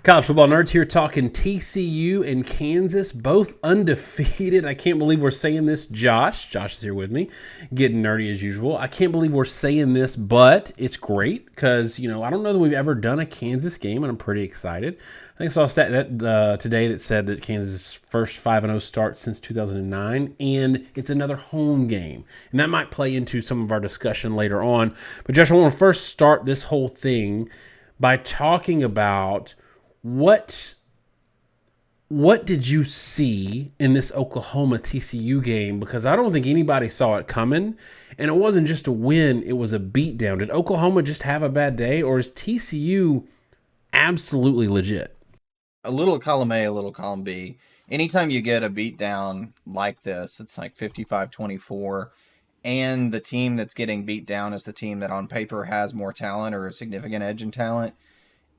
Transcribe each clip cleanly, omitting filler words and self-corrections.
College football nerds here talking TCU and Kansas, both undefeated. I can't believe we're saying this. Josh is here with me, getting nerdy as usual. I can't believe we're saying this, but it's great because, I don't know that we've ever done a Kansas game, and I'm pretty excited. I think I saw a stat today that said that Kansas' first 5-0 start since 2009, and it's another home game. And that might play into some of our discussion later on. But Josh, I want to first start this whole thing by talking about what did you see in this Oklahoma TCU game? Because I don't think anybody saw it coming, and it wasn't just a win, it was a beatdown. Did Oklahoma just have a bad day, or is TCU absolutely legit? A little column A, a little column B. Anytime you get a beatdown like this, it's like 55-24, and the team that's getting beat down is the team that on paper has more talent or a significant edge in talent,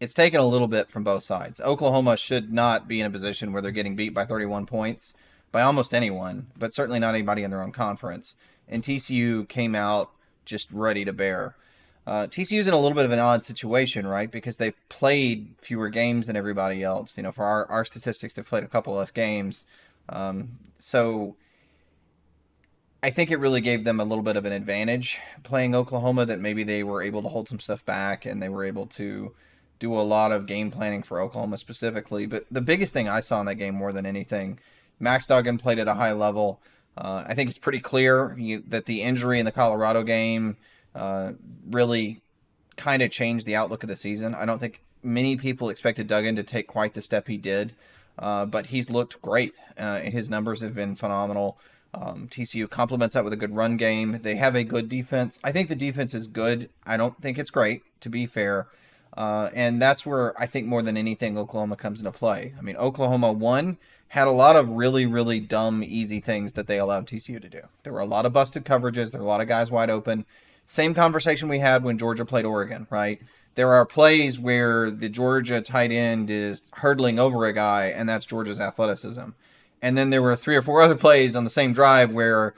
it's taken a little bit from both sides. Oklahoma should not be in a position where they're getting beat by 31 points by almost anyone, but certainly not anybody in their own conference. And TCU came out just ready to bear. TCU's in a little bit of an odd situation, right? Because they've played fewer games than everybody else. For our statistics, they've played a couple less games. So I think it really gave them a little bit of an advantage playing Oklahoma, that maybe they were able to hold some stuff back and they were able to do a lot of game planning for Oklahoma specifically. But the biggest thing I saw in that game more than anything, Max Duggan played at a high level. I think it's pretty clear that the injury in the Colorado game really kind of changed the outlook of the season. I don't think many people expected Duggan to take quite the step he did, but he's looked great. His numbers have been phenomenal. TCU complements that with a good run game. They have a good defense. I think the defense is good. I don't think it's great, to be fair. And that's where I think more than anything Oklahoma comes into play. Oklahoma, one, had a lot of really, really dumb, easy things that they allowed TCU to do. There were a lot of busted coverages. There were a lot of guys wide open. Same conversation we had when Georgia played Oregon, right? There are plays where the Georgia tight end is hurdling over a guy, and that's Georgia's athleticism. And then there were 3 or 4 other plays on the same drive where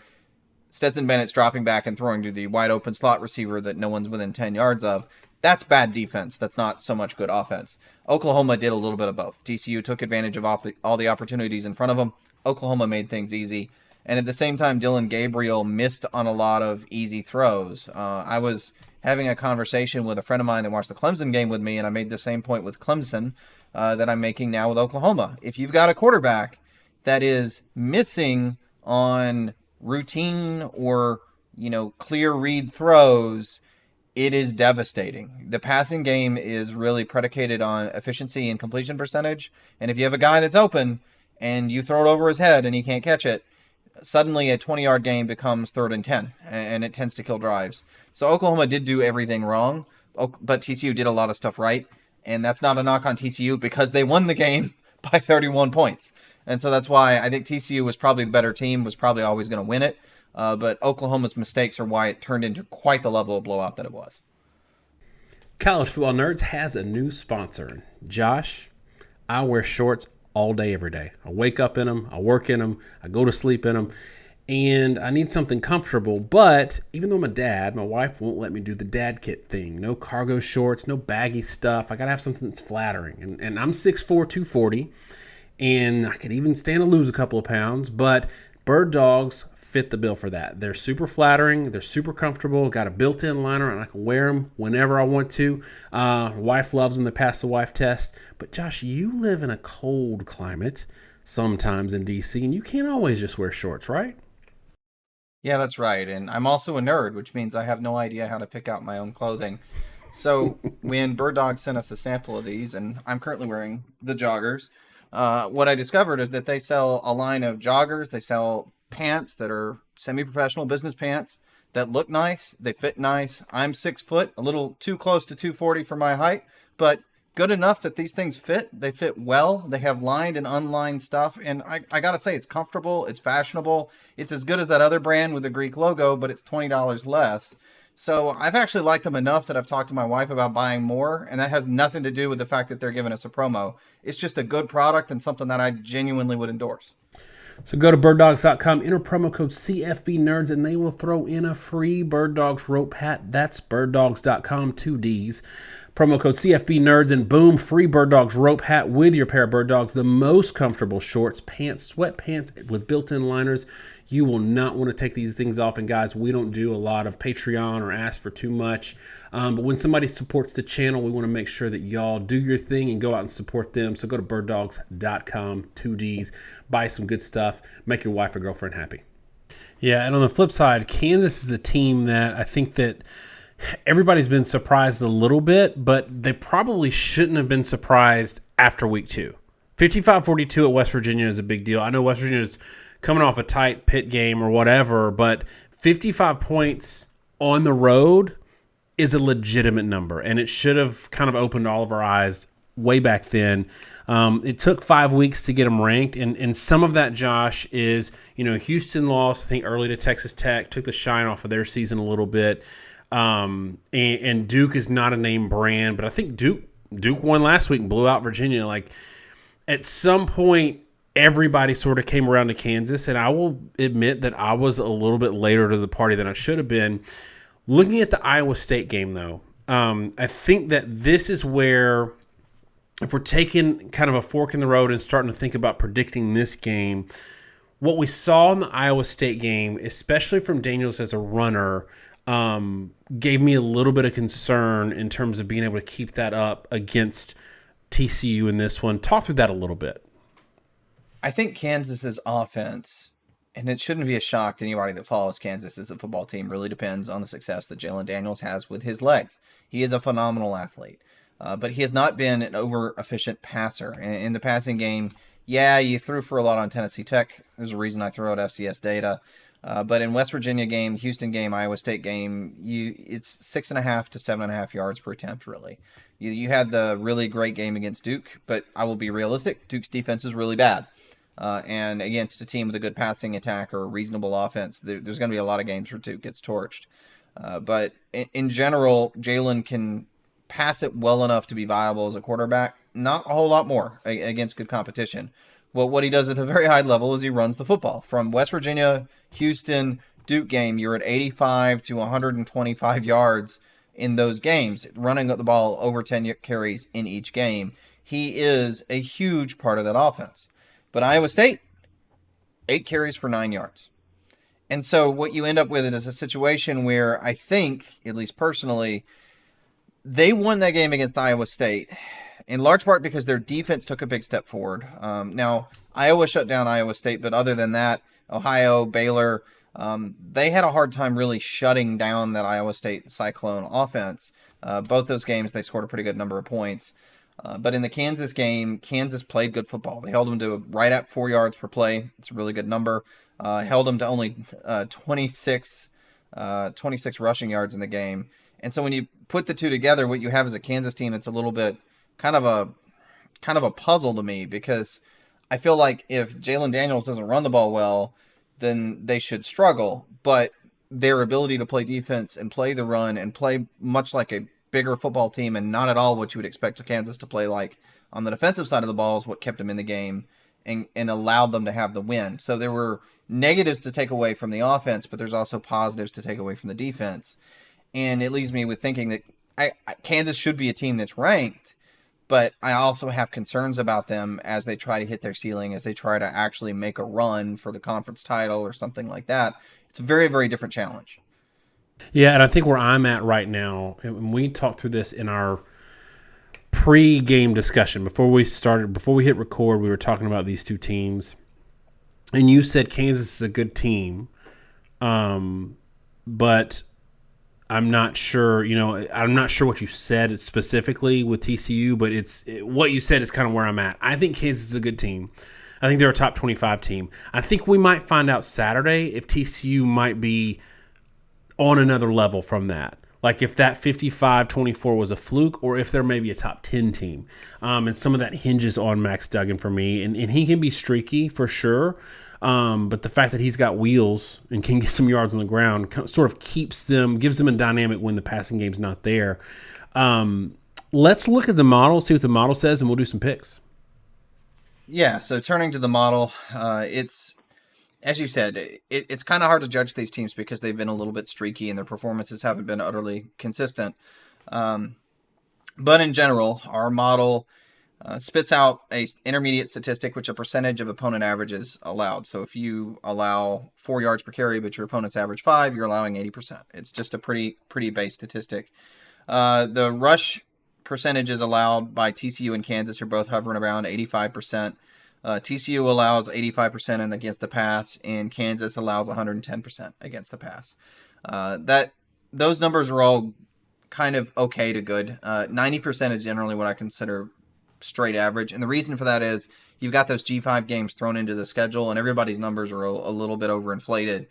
Stetson Bennett's dropping back and throwing to the wide open slot receiver that no one's within 10 yards of. That's bad defense. That's not so much good offense. Oklahoma did a little bit of both. TCU took advantage of all the opportunities in front of them. Oklahoma made things easy. And at the same time, Dylan Gabriel missed on a lot of easy throws. I was having a conversation with a friend of mine that watched the Clemson game with me, and I made the same point with Clemson that I'm making now with Oklahoma. If you've got a quarterback that is missing on routine or, clear read throws, it is devastating. The passing game is really predicated on efficiency and completion percentage. And if you have a guy that's open and you throw it over his head and he can't catch it, suddenly a 20-yard game becomes 3rd and 10, and it tends to kill drives. So Oklahoma did do everything wrong, but TCU did a lot of stuff right. And that's not a knock on TCU because they won the game by 31 points. And so that's why I think TCU was probably the better team, was probably always going to win it. But Oklahoma's mistakes are why it turned into quite the level of blowout that it was. College Football Nerds has a new sponsor. Josh, I wear shorts all day, every day. I wake up in them, I work in them, I go to sleep in them, and I need something comfortable. But even though I'm a dad, my wife won't let me do the dad kit thing. No cargo shorts, no baggy stuff. I got to have something that's flattering. And I'm 6'4", 240, and I could even stand to lose a couple of pounds, but Bird Dogs fit the bill for that. They're super flattering. They're super comfortable. Got a built-in liner, and I can wear them whenever I want to. Wife loves them. They pass the wife test. But, Josh, you live in a cold climate sometimes in D.C., and you can't always just wear shorts, right? Yeah, that's right. And I'm also a nerd, which means I have no idea how to pick out my own clothing. So when Bird Dog sent us a sample of these, and I'm currently wearing the joggers, what I discovered is that they sell a line of joggers. They sell pants that are semi-professional business pants that look nice. They fit nice. I'm 6 foot, a little too close to 240 for my height, but good enough that these things fit. They fit well. They have lined and unlined stuff. And I got to say, it's comfortable. It's fashionable. It's as good as that other brand with the Greek logo, but it's $20 less. So I've actually liked them enough that I've talked to my wife about buying more. And that has nothing to do with the fact that they're giving us a promo. It's just a good product and something that I genuinely would endorse. So go to birddogs.com, enter promo code CFBNerds, and they will throw in a free Bird Dogs rope hat. That's birddogs.com, 2 Ds. Promo code CFB Nerds, and boom, free Bird Dogs rope hat with your pair of Bird Dogs. The most comfortable shorts, pants, sweatpants with built-in liners. You will not want to take these things off. And guys, we don't do a lot of Patreon or ask for too much. But when somebody supports the channel, we want to make sure that y'all do your thing and go out and support them. So go to birddogs.com, 2Ds, buy some good stuff, make your wife or girlfriend happy. Yeah, and on the flip side, Kansas is a team that I think that everybody's been surprised a little bit, but they probably shouldn't have been surprised after week 2. 55-42 at West Virginia is a big deal. I know West Virginia is coming off a tight pit game or whatever, but 55 points on the road is a legitimate number, and it should have kind of opened all of our eyes way back then. It took 5 weeks to get them ranked, and some of that, Josh, is, Houston lost, I think, early to Texas Tech, took the shine off of their season a little bit. And Duke is not a name brand, but I think Duke won last week and blew out Virginia. Like, at some point, everybody sort of came around to Kansas, and I will admit that I was a little bit later to the party than I should have been. Looking at the Iowa State game, though, I think that this is where, if we're taking kind of a fork in the road and starting to think about predicting this game, what we saw in the Iowa State game, especially from Daniels as a runner, gave me a little bit of concern in terms of being able to keep that up against TCU in this one. Talk through that a little bit. I think Kansas's offense, and it shouldn't be a shock to anybody that follows Kansas as a football team, really depends on the success that Jalon Daniels has with his legs. He is a phenomenal athlete, but he has not been an over-efficient passer. In the passing game, yeah, you threw for a lot on Tennessee Tech. There's a reason I throw out FCS data. But in West Virginia game, Houston game, Iowa State game, it's 6.5 to 7.5 yards per attempt, really. You had the really great game against Duke, but I will be realistic. Duke's defense is really bad. And against a team with a good passing attack or a reasonable offense, there's going to be a lot of games where Duke gets torched. But in general, Jalon can pass it well enough to be viable as a quarterback. Not a whole lot more against good competition. Well, what he does at a very high level is he runs the football. From West Virginia, Houston, Duke game, you're at 85 to 125 yards in those games, running the ball over 10 carries in each game. He is a huge part of that offense. But Iowa State, 8 carries for 9 yards. And so what you end up with is a situation where I think, at least personally, they won that game against Iowa State in large part because their defense took a big step forward. Now, Iowa shut down Iowa State, but other than that, Ohio, Baylor, they had a hard time really shutting down that Iowa State Cyclone offense. Both those games, they scored a pretty good number of points. But in the Kansas game, Kansas played good football. They held them to right at 4 yards per play. It's a really good number. Held them to only 26 rushing yards in the game. And so when you put the two together, what you have is a Kansas team that's a little bit kind of a puzzle to me, because I feel like if Jalon Daniels doesn't run the ball well, then they should struggle. But their ability to play defense and play the run and play much like a bigger football team and not at all what you would expect Kansas to play like on the defensive side of the ball is what kept them in the game and allowed them to have the win. So there were negatives to take away from the offense, but there's also positives to take away from the defense. And it leaves me with thinking that Kansas should be a team that's ranked, but I also have concerns about them as they try to hit their ceiling, as they try to actually make a run for the conference title or something like that. It's a very, very different challenge. Yeah, and I think where I'm at right now, and we talked through this in our pre-game discussion before we hit record, we were talking about these two teams, and you said Kansas is a good team, but I'm not sure. I'm not sure what you said specifically with TCU, but what you said is kind of where I'm at. I think Kansas is a good team. I think they're a top 25 team. I think we might find out Saturday if TCU might be on another level from that. Like if that 55-24 was a fluke, or if they're maybe a top 10 team. And some of that hinges on Max Duggan for me. And he can be streaky for sure. But the fact that he's got wheels and can get some yards on the ground sort of gives them a dynamic when the passing game's not there. Let's look at the model, see what the model says, and we'll do some picks. Yeah, so turning to the model, it's, as you said, it's kind of hard to judge these teams because they've been a little bit streaky and their performances haven't been utterly consistent. But in general, our model spits out a intermediate statistic, which a percentage of opponent averages allowed. So if you allow 4 yards per carry, but your opponent's average 5, you're allowing 80%. It's just a pretty base statistic. The rush percentages allowed by TCU and Kansas are both hovering around 85%. TCU allows 85% against the pass, and Kansas allows 110% against the pass. Those numbers are all kind of okay to good. 90% is generally what I consider straight average, and the reason for that is you've got those G5 games thrown into the schedule, and everybody's numbers are a little bit overinflated.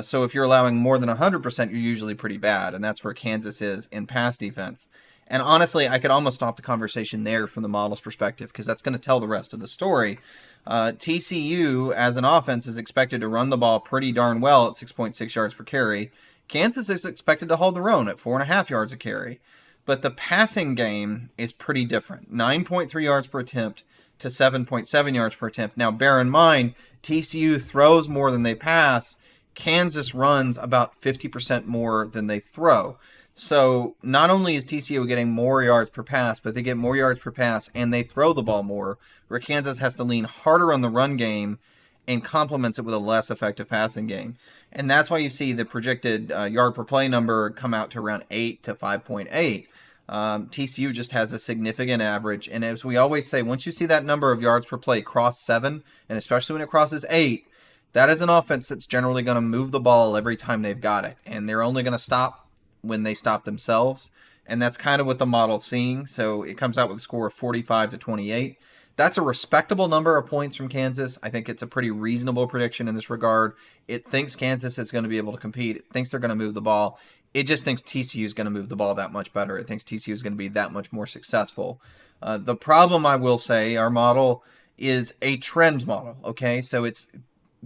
So if you're allowing more than 100%, you're usually pretty bad, and that's where Kansas is in pass defense. And honestly, I could almost stop the conversation there from the model's perspective, because that's going to tell the rest of the story. TCU, as an offense, is expected to run the ball pretty darn well at 6.6 yards per carry. Kansas is expected to hold their own at 4.5 yards a carry. But the passing game is pretty different. 9.3 yards per attempt to 7.7 yards per attempt. Now, bear in mind, TCU throws more than they pass. Kansas runs about 50% more than they throw. So not only is TCU getting more yards per pass, but they get more yards per pass and they throw the ball more, where Kansas has to lean harder on the run game and complements it with a less effective passing game. And that's why you see the projected yard per play number come out to around 8 to 5.8. TCU just has a significant average. And as we always say, once you see that number of yards per play cross 7, and especially when it crosses 8, that is an offense that's generally going to move the ball every time they've got it. And they're only going to stop when they stop themselves. And that's kind of what the model's seeing. So it comes out with a score of 45 to 28. That's a respectable number of points from Kansas. I think it's a pretty reasonable prediction in this regard. It thinks Kansas is going to be able to compete. It thinks they're going to move the ball. It just thinks TCU is going to move the ball that much better. It thinks TCU is going to be that much more successful. The problem, I will say, our model is a trend model, okay? So it's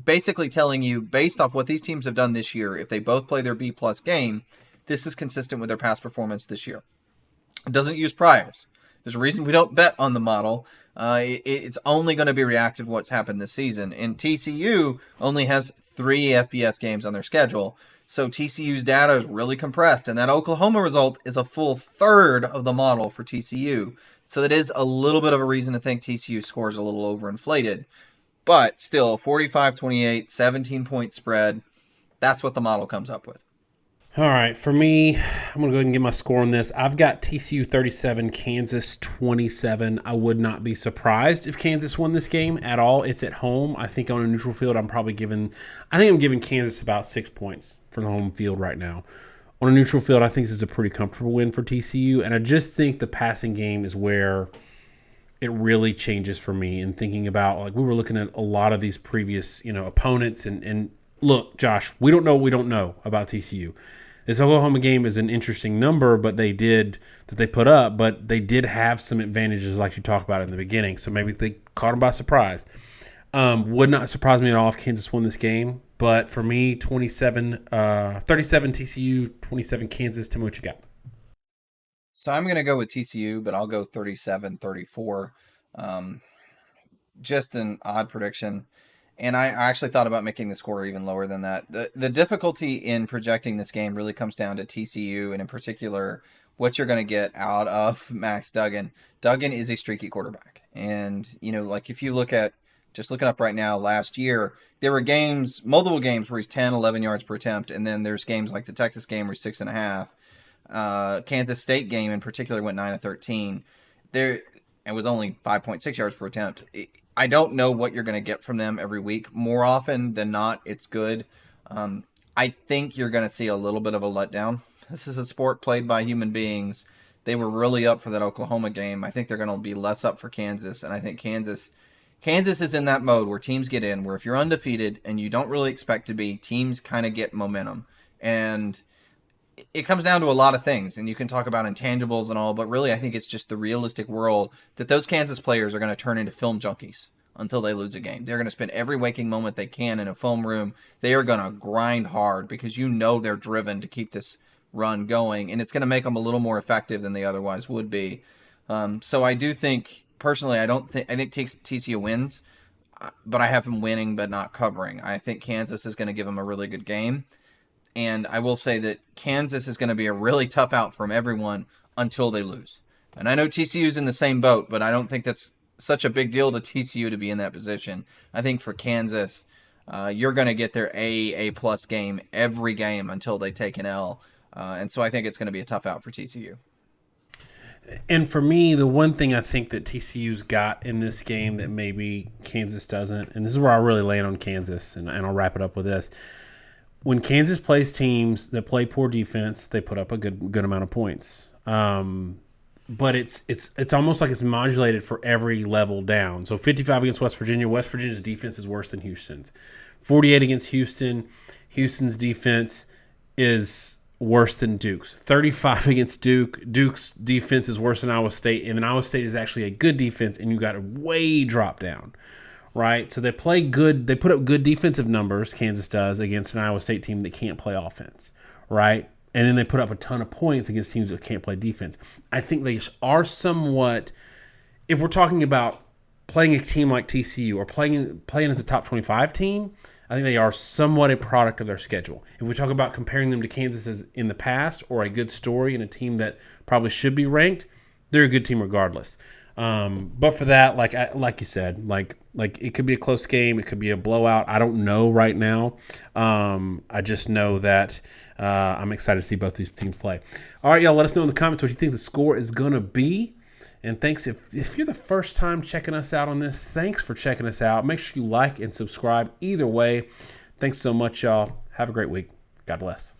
basically telling you, based off what these teams have done this year, if they both play their B-plus game, this is consistent with their past performance this year. It doesn't use priors. There's a reason we don't bet on the model. It's only going to be reactive to what's happened this season. And TCU only has 3 FBS games on their schedule. So TCU's data is really compressed. And that Oklahoma result is a full third of the model for TCU. So that is a little bit of a reason to think TCU scores a little overinflated. But still, 45-28, 17-point spread. That's what the model comes up with. All right, for me, I'm going to go ahead and get my score on this. I've got TCU 37, Kansas 27. I would not be surprised if Kansas won this game at all. It's at home. I think on a neutral field, I'm giving Kansas about 6 points for the home field right now. On a neutral field, I think this is a pretty comfortable win for TCU, and I just think the passing game is where it really changes for me. And thinking about, like, we were looking at a lot of these previous, opponents, and look, Josh, we don't know what we don't know about TCU. This Oklahoma game is an interesting number, but they did have some advantages like you talked about in the beginning. So maybe they caught them by surprise. Would not surprise me at all if Kansas won this game. But for me, 37 TCU, 27 Kansas. Tell me what you got. So I'm going to go with TCU, but I'll go 37-34. Just an odd prediction. And I actually thought about making the score even lower than that. The difficulty in projecting this game really comes down to TCU, and in particular, what you're going to get out of Max Duggan. Duggan is a streaky quarterback. And, like if you look at, just looking up right now, last year, there were multiple games where he's 10, 11 yards per attempt. And then there's games like the Texas game where he's 6.5. Kansas State game in particular went 9 of 13. It was only 5.6 yards per attempt. I don't know what you're going to get from them every week. More often than not, it's good. I think you're going to see a little bit of a letdown. This is a sport played by human beings. They were really up for that Oklahoma game. I think they're going to be less up for Kansas. And I think Kansas is in that mode where teams get in, where if you're undefeated and you don't really expect to be, teams kind of get momentum. And it comes down to a lot of things, and you can talk about intangibles and all, but really I think it's just the realistic world that those Kansas players are going to turn into film junkies until they lose a game. They're going to spend every waking moment they can in a film room. They are going to grind hard because they're driven to keep this run going, and it's going to make them a little more effective than they otherwise would be. So I do think, personally, I think TCU wins, but I have them winning but not covering. I think Kansas is going to give them a really good game. And I will say that Kansas is going to be a really tough out from everyone until they lose. And I know TCU's in the same boat, but I don't think that's such a big deal to TCU to be in that position. I think for Kansas, you're going to get their A+ game every game until they take an L. And so I think it's going to be a tough out for TCU. And for me, the one thing I think that TCU's got in this game that maybe Kansas doesn't, and this is where I really land on Kansas, and I'll wrap it up with this. When Kansas plays teams that play poor defense, they put up a good amount of points. But it's almost like it's modulated for every level down. So 55 against West Virginia. West Virginia's defense is worse than Houston's. 48 against Houston. Houston's defense is worse than Duke's. 35 against Duke. Duke's defense is worse than Iowa State, and then Iowa State is actually a good defense, and you got a way drop down, right? So they play good. They put up good defensive numbers, Kansas does, against an Iowa State team that can't play offense, right? And then they put up a ton of points against teams that can't play defense. I think they are somewhat, if we're talking about playing a team like TCU or playing as a top 25 team, I think they are somewhat a product of their schedule. If we talk about comparing them to Kansas as in the past or a good story and a team that probably should be ranked, they're a good team regardless. But for that, like you said, like it could be a close game, it could be a blowout. I don't know right now. I just know that I'm excited to see both these teams play. All right, y'all, let us know in the comments what you think the score is going to be. And thanks if you're the first time checking us out on this, thanks for checking us out. Make sure you like and subscribe either way. Thanks so much, y'all. Have a great week. God bless.